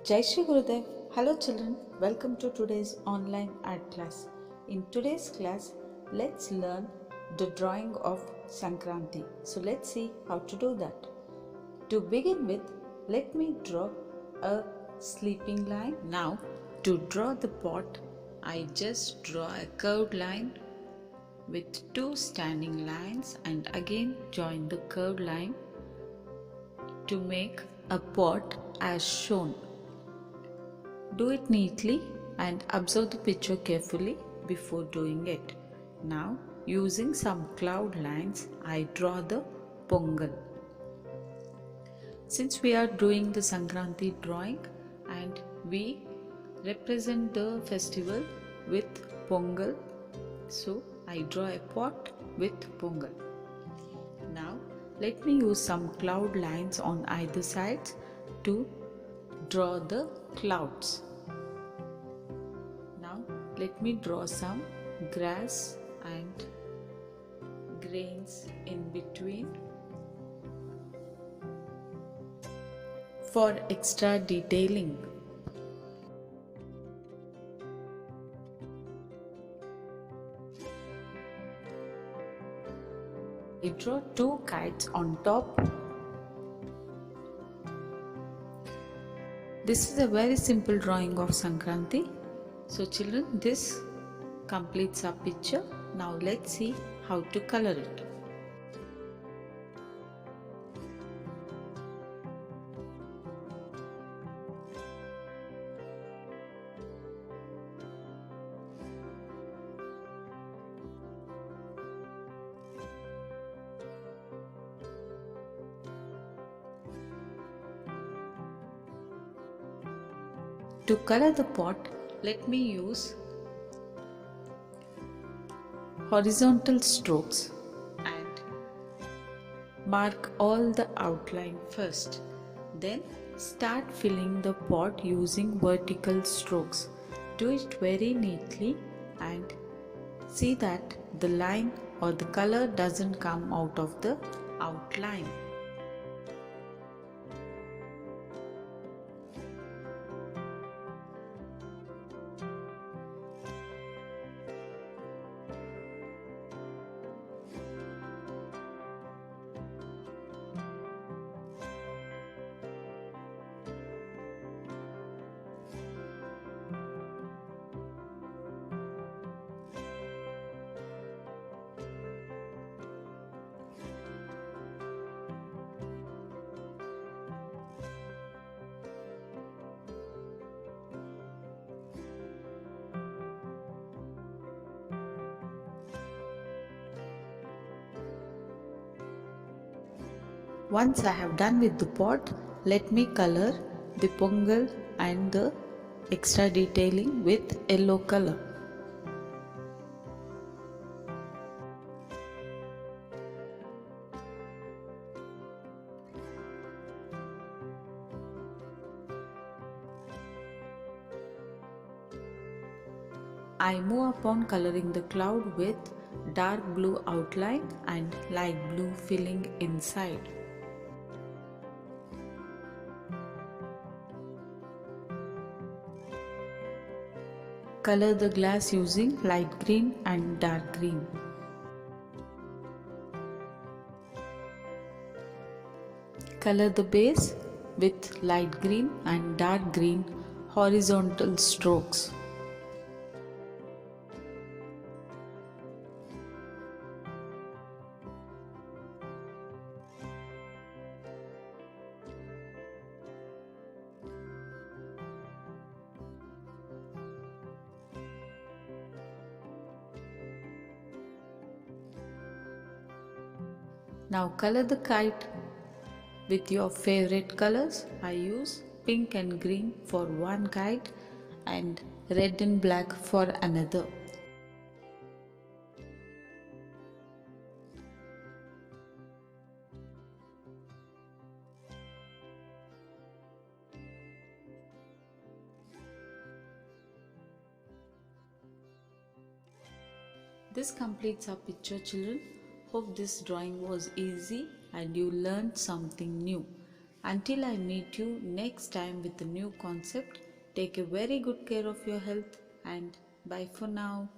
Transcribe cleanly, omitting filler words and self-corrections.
Jai Shri Gurudev. Hello children, welcome to today's online art class. In today's class, let's learn the drawing of Sankranthi. So let's see how to do that. To begin with, let me draw a sleeping line. Now, to draw the pot, I just draw a curved line with two standing lines and again join the curved line to make a pot as shown. Do it neatly and observe the picture carefully before doing it. Now, using some cloud lines, I draw the Pongal. Since we are doing the Sankranthi drawing and we represent the festival with Pongal, so I draw a pot with Pongal. Now, let me use some cloud lines on either sides to draw the clouds. Now let me draw some grass and grains in between for extra detailing. I draw two kites on top. This is a very simple drawing of Sankranthi. So children, this completes our picture. Now let's see how to color it. To color the pot, let me use horizontal strokes and mark all the outline first. Then start filling the pot using vertical strokes. Do it very neatly and see that the line or the color doesn't come out of the outline. Once I have done with the pot, let me color the Pongal and the extra detailing with yellow color. I move upon coloring the cloud with dark blue outline and light blue filling inside. Color the glass using light green and dark green. Color the base with light green and dark green horizontal strokes. Now color the kite with your favorite colors. I use pink and green for one kite and red and black for another. This completes our picture, children. Hope this drawing was easy and you learned something new. Until I meet you next time with a new concept, take a very good care of your health and bye for now.